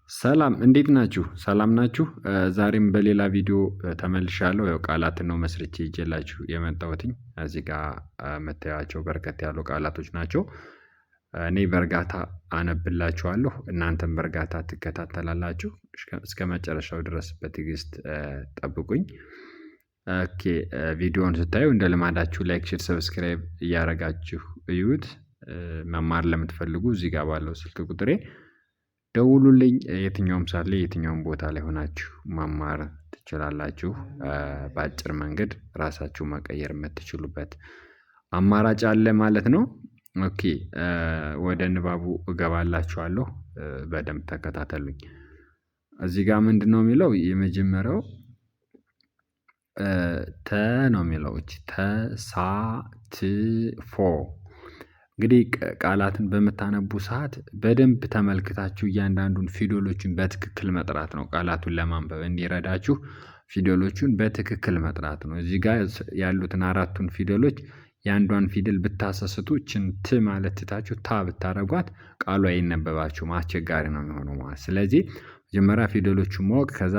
ሰላም እንዴት ናችሁ? ሰላም ናችሁ? ዛሬም በሌላ ቪዲዮ ተመልሻለሁ። ያው ቃላትን ነው መስርቼ ይዤላችሁ የመጣሁትኝ። እዚህ ጋር የምታዩዋቸው በርከት ያሉ ቃላቶች ናቸው። እኔ በእርጋታ አነብላችኋለሁ እናንተም በእርጋታ ትከታተላላችሁ። እስከመጨረሻው ድረስ በትዕግስት ጠብቁኝ። ኦኬ ቪዲዮውን ስታዩ እንደ ልማዳችሁ ላይክ፣ ሼር፣ ሰብስክራይብ እያደረጋችሁ እዩት። መማር ለምትፈልጉ እዚህ ጋር ባለው ስልክ ቁጥሬ ደውሉልኝ። የትኛውም ሰዓት ላይ የትኛውም ቦታ ላይ ሆናችሁ መማር ትችላላችሁ። በአጭር መንገድ ራሳችሁ መቀየር የምትችሉበት አማራጭ አለ ማለት ነው። ኦኬ ወደ ንባቡ እገባላችኋለሁ። በደንብ ተከታተሉኝ። እዚህ ጋር ምንድነው የሚለው? የመጀመሪያው ተ ነው የሚለው። ተሳትፎ እንግዲህ ቃላትን በምታነቡ ሰዓት በደንብ ተመልክታችሁ እያንዳንዱን ፊደሎችን በትክክል መጥራት ነው። ቃላቱን ለማንበብ እንዲረዳችሁ ፊደሎቹን በትክክል መጥራት ነው። እዚህ ጋር ያሉትን አራቱን ፊደሎች የአንዷን ፊደል ብታሰስቱ ይቺን ት ማለት ትታችሁ ታ ብታደርጓት ቃሉ አይነበባችሁም፣ አስቸጋሪ ነው የሚሆነው ማለት። ስለዚህ መጀመሪያ ፊደሎቹን ማወቅ፣ ከዛ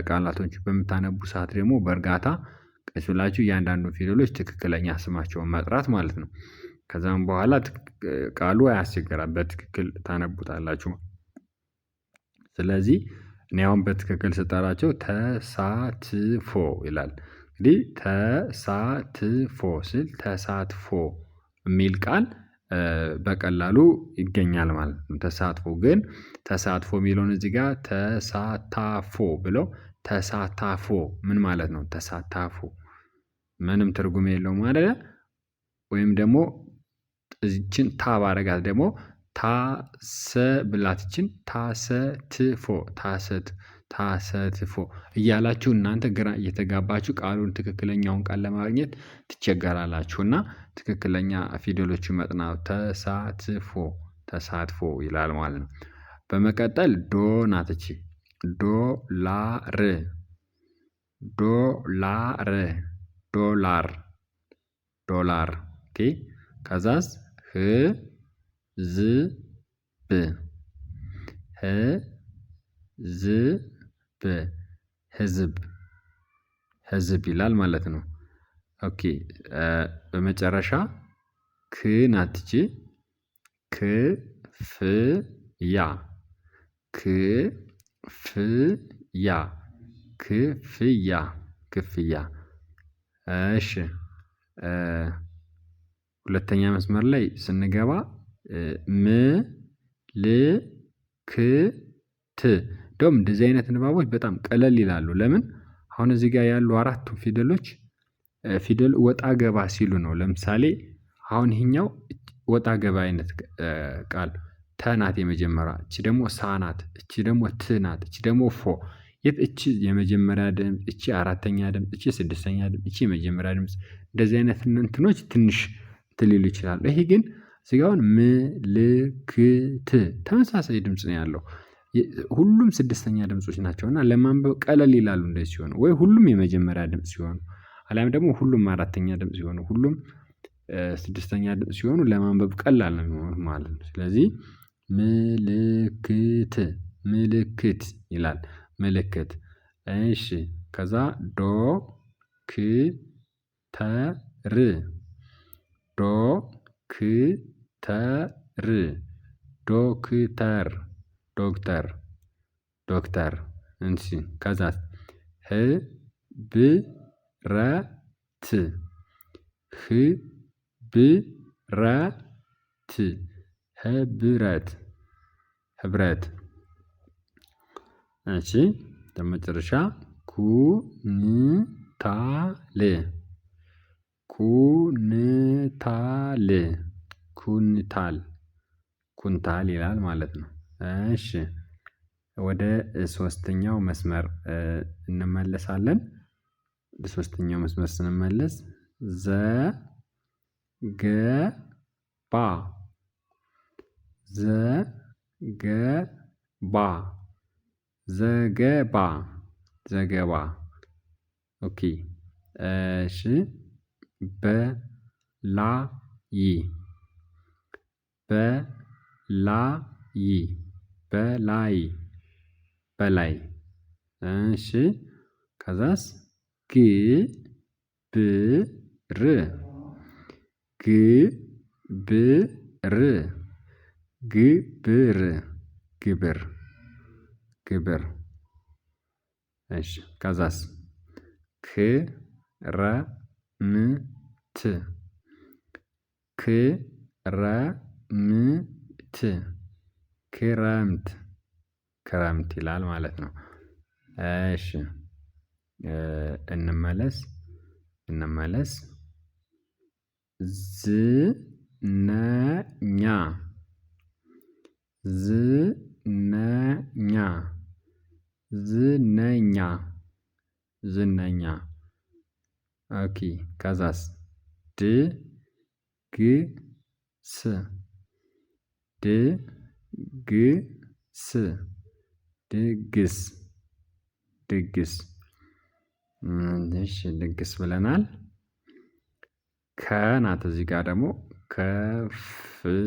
ቃላቶችን በምታነቡ ሰዓት ደግሞ በእርጋታ ቀስ ብላችሁ እያንዳንዱን ፊደሎች ትክክለኛ ስማቸውን መጥራት ማለት ነው። ከዛም በኋላ ቃሉ አያስቸግራም፣ በትክክል ታነቡታላችሁ። ስለዚህ እኔ አሁን በትክክል ስጠራቸው ተሳትፎ ይላል። እንግዲህ ተሳትፎ ስል ተሳትፎ የሚል ቃል በቀላሉ ይገኛል ማለት ነው። ተሳትፎ ግን ተሳትፎ የሚለውን እዚህ ጋር ተሳታፎ ብለው ተሳታፎ ምን ማለት ነው? ተሳታፎ ምንም ትርጉም የለውም አይደለ? ወይም ደግሞ እዚችን ታ ባረጋት ደግሞ ታሰ ብላት ይችን ታሰትፎ ታሰትፎ እያላችሁ እናንተ ግራ እየተጋባችሁ ቃሉን ትክክለኛውን ቃል ለማግኘት ትቸገራላችሁ። እና ትክክለኛ ፊደሎችን መጥናት ተሳትፎ ይላል ማለት ነው። በመቀጠል ዶ ናት እቺ ዶላር ዶላር ኦኬ። ከዛስ ህዝብ ይላል ማለት ነው። ኦኬ በመጨረሻ ክ ናት ይቺ ክፍያ ክፍያ። እሺ ሁለተኛ መስመር ላይ ስንገባ ምልክት። እንደውም እንደዚህ አይነት ንባቦች በጣም ቀለል ይላሉ። ለምን? አሁን እዚህ ጋር ያሉ አራቱ ፊደሎች ፊደል ወጣ ገባ ሲሉ ነው። ለምሳሌ አሁን ይሄኛው ወጣ ገባ አይነት ቃል ተ ናት የመጀመሪያ፣ እቺ ደግሞ ሳ ናት፣ እቺ ደግሞ ት ናት፣ እቺ ደግሞ ፎ። እቺ የመጀመሪያ ድምጽ፣ እቺ አራተኛ ድምጽ፣ እቺ ስድስተኛ ድምጽ፣ እቺ የመጀመሪያ ድምጽ። እንደዚህ አይነት እንትኖች ትንሽ ሊሉ ይችላሉ። ይሄ ግን እዚህ ጋር አሁን ምልክት ተመሳሳይ ድምጽ ነው ያለው። ሁሉም ስድስተኛ ድምጾች ናቸው እና ለማንበብ ቀለል ይላሉ እንደዚህ ሲሆኑ፣ ወይ ሁሉም የመጀመሪያ ድምጽ ሲሆኑ፣ አሊያም ደግሞ ሁሉም አራተኛ ድምጽ ሲሆኑ፣ ሁሉም ስድስተኛ ድምጽ ሲሆኑ ለማንበብ ቀላል ነው የሚሆኑት ማለት ነው። ስለዚህ ምልክት ይላል። ምልክት። እሺ ከዛ ዶክተር። እሺ ከዛስ ህብረት። እሺ በመጨረሻ ኩንታል ይላል ማለት ነው። እሺ ወደ ሶስተኛው መስመር እንመለሳለን። ሶስተኛው መስመር ስንመለስ ዘገባ ዘገባ። ኦኬ እሺ በላይ በላይ። እሺ ከዛስ ግ ብ ር ግ ብ ር ግብር ግብር ግብር። እሺ ከዛስ ክረምት ክረምት ክረምት ክረምት ይላል ማለት ነው። እሺ እንመለስ ዝነኛ ዝነኛ ዝነኛ ዝነኛ። ኦኬ ከዛስ ድግስ ድግስ ድግስ ድግስ። እሺ ድግስ ብለናል። ከናት እዚህ ጋር ደግሞ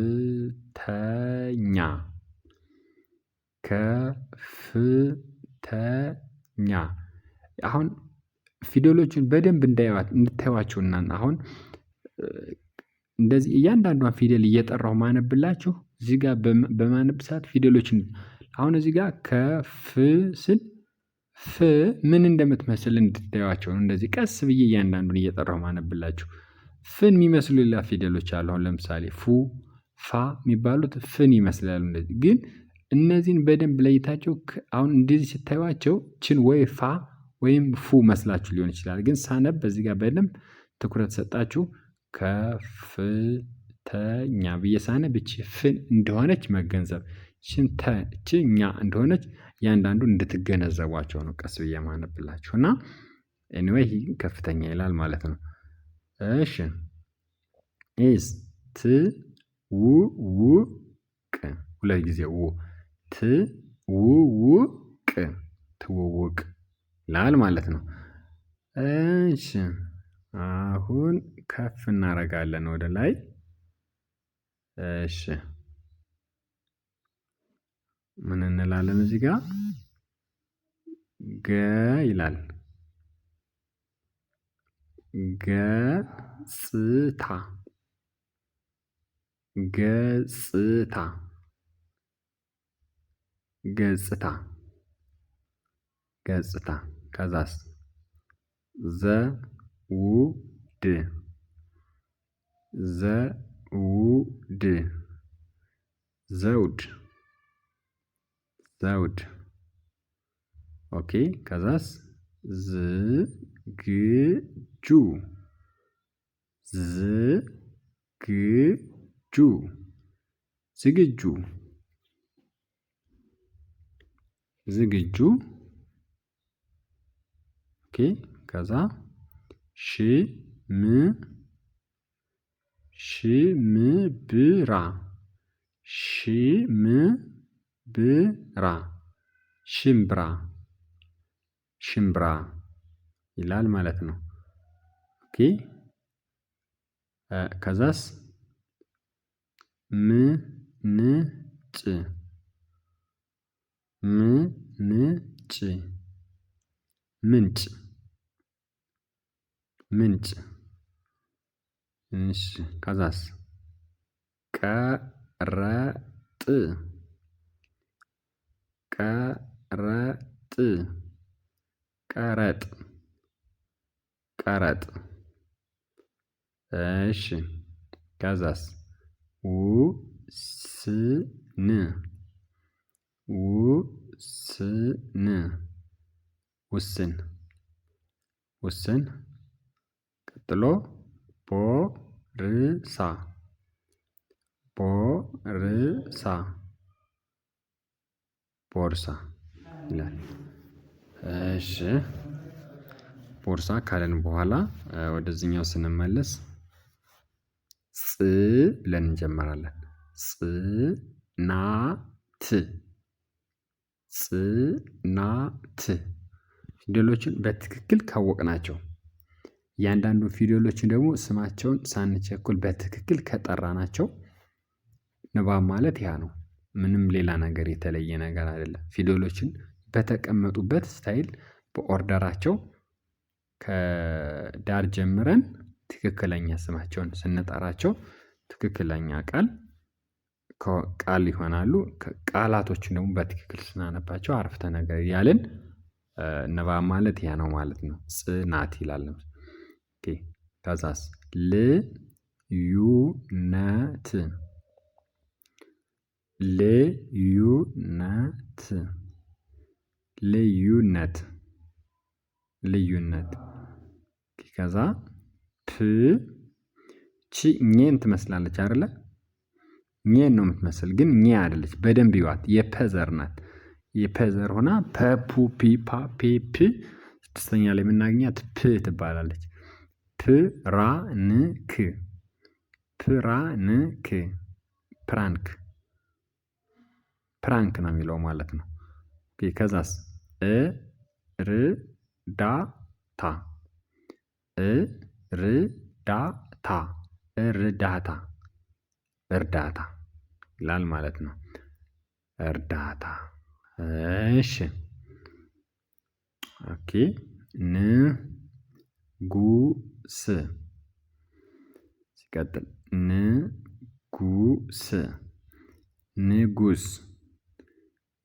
ከፍተኛ ከፍተኛ። አሁን ፊደሎችን በደንብ እንድታዩዋቸውና አሁን እንደዚህ እያንዳንዷን ፊደል እየጠራሁ ማነብላችሁ እዚህ ጋር በማነብ ሰዓት ፊደሎችን አሁን እዚህ ጋር ከፍ ስል ፍ ምን እንደምትመስል እንድታዩዋቸው ነው። እንደዚህ ቀስ ብዬ እያንዳንዱን እየጠራሁ ማነብላችሁ። ፍን የሚመስሉ ሌላ ፊደሎች አሉ። አሁን ለምሳሌ ፉ ፋ የሚባሉት ፍን ይመስላሉ። እንደዚህ ግን እነዚህን በደንብ ለይታቸው አሁን እንደዚህ ስታዩዋቸው ችን ወይ ፋ ወይም ፉ መስላችሁ ሊሆን ይችላል። ግን ሳነብ በዚህ ጋር በደንብ ትኩረት ሰጣችሁ ከፍተኛ ብዬ ሳነብ እቺ ፍን እንደሆነች መገንዘብ እቺ ኛ እንደሆነች እያንዳንዱን እንድትገነዘቧቸው ነው ቀስ ብዬ ማነብላችሁ እና ኤኒዌይ ይህ ከፍተኛ ይላል ማለት ነው። እሺ ኤስ ት ው ው ቅ ሁለት ጊዜ ው ት ው ው ቅ ትውውቅ ይላል ማለት ነው። እሺ አሁን ከፍ እናደርጋለን ወደ ላይ። እሺ ምን እንላለን እዚህ ጋር ገ ይላል። ገጽታ ገጽታ ገጽታ ገጽታ። ከዛስ ዘውድ ዘውድ ዘውድ ዘውድ። ኦኬ ከዛስ ዝግጁ ዝግጁ ዝግጁ ዝግጁ። ኦኬ ከዛ ሽምብራ ሽምብራ ሽምብራ ሽምብራ ይላል ማለት ነው። ኦኬ ከዛስ ምንጭ ምንጭ ምንጭ ምንጭ። እሺ ከዛስ ቀረጥ ቀረጥ ቀረጥ ቀረጥ። እሺ ከዛስ ውስን ውስን ውስን ውስን። ቀጥሎ ቦርሳ ቦርሳ ቦርሳ ይላል። እሺ ቦርሳ ካለን በኋላ ወደዚህኛው ስንመለስ ጽ ብለን እንጀምራለን። ጽናት ጽናት። ፊደሎችን በትክክል ካወቅናቸው እያንዳንዱ ፊደሎችን ደግሞ ስማቸውን ሳንቸኩል በትክክል ከጠራናቸው ንባብ ማለት ያ ነው። ምንም ሌላ ነገር የተለየ ነገር አይደለም። ፊደሎችን በተቀመጡበት ስታይል በኦርደራቸው ከዳር ጀምረን ትክክለኛ ስማቸውን ስንጠራቸው ትክክለኛ ቃል ይሆናሉ። ቃላቶችን ደግሞ በትክክል ስናነባቸው አረፍተ ነገር እያልን ንባብ ማለት ያ ነው ማለት ነው። ጽናት ይላል። ኦኬ ከዛስ ልዩነት ልዩነት ልዩነት ልዩነት ከዛ ቺ ኘን ትመስላለች አይደለ? ኘን ነው የምትመስል ግን ኘ አይደለች። በደንብ ይዋት። የፐ ዘር ናት። የፐ ዘር ሆና ፐ ፑ ፒ ፓ ፔ ፕ ስድስተኛ ላይ የምናገኛት ፕ ትባላለች። ፕራንክ ፕራንክ ፕራንክ ፕራንክ ነው የሚለው ማለት ነው። ከዛስ እርዳታ እርዳታ እርዳታ እርዳታ ይላል ማለት ነው። እርዳታ እሺ ኦኬ ንጉስ ሲቀጥል ንጉስ ንጉስ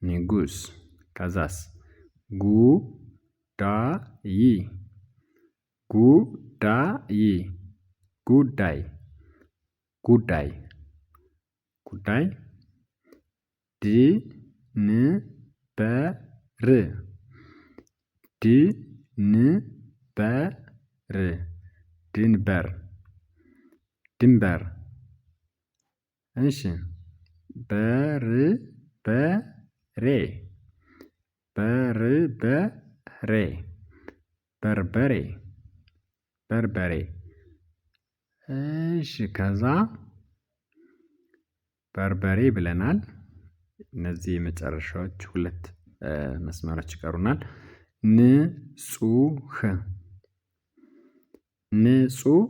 ንጉስ ከዛስ ጉዳይ ጉዳይ ጉዳይ ጉዳይ ጉዳይ ድንበር ድንበር ድንበር ድንበር እሺ በርበሬ በርበሬ በርበሬ በርበሬ እሺ ከዛ በርበሬ ብለናል። እነዚህ የመጨረሻዎች ሁለት መስመሮች ይቀሩናል። ንጹህ ንጹህ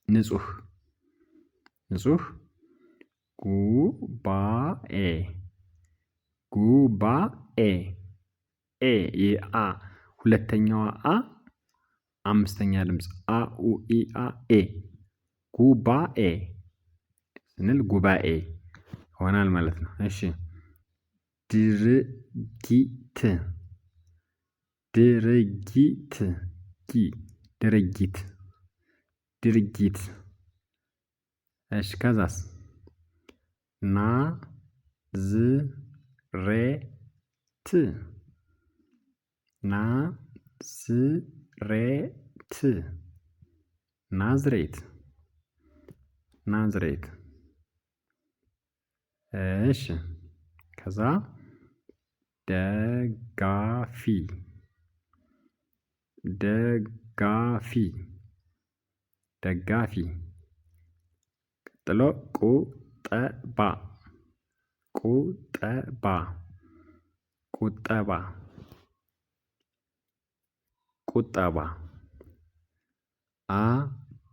ንጹህ ንጹህ ጉባኤ ጉባኤ የአ ሁለተኛዋ አ አምስተኛ ድምፅ አ ኡ ኢ አ ኤ ጉባኤ ስንል ጉባኤ ይሆናል ማለት ነው። እሺ ድርጊት ድርጊት ድርጊት ድርጊት እሺ ከዛስ ናዝሬት ናዝሬት ናዝሬት ናዝሬት እሺ ከዛ ደጋፊ ደጋፊ ደጋፊ ቀጥሎ ቁጠባ ቁጠባ ቁጠባ ቁጠባ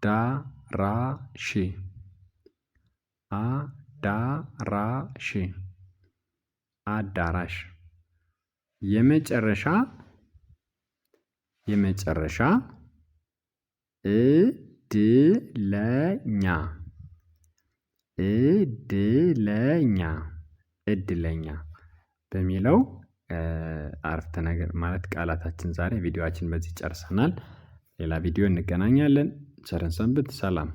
አዳራሽ አዳራሽ አዳራሽ የመጨረሻ እድለኛ እድለኛ እድለኛ በሚለው አረፍተ ነገር ማለት ቃላታችን ዛሬ ቪዲዮአችን በዚህ ጨርሰናል። ሌላ ቪዲዮ እንገናኛለን። ቸርን ሰንብት። ሰላም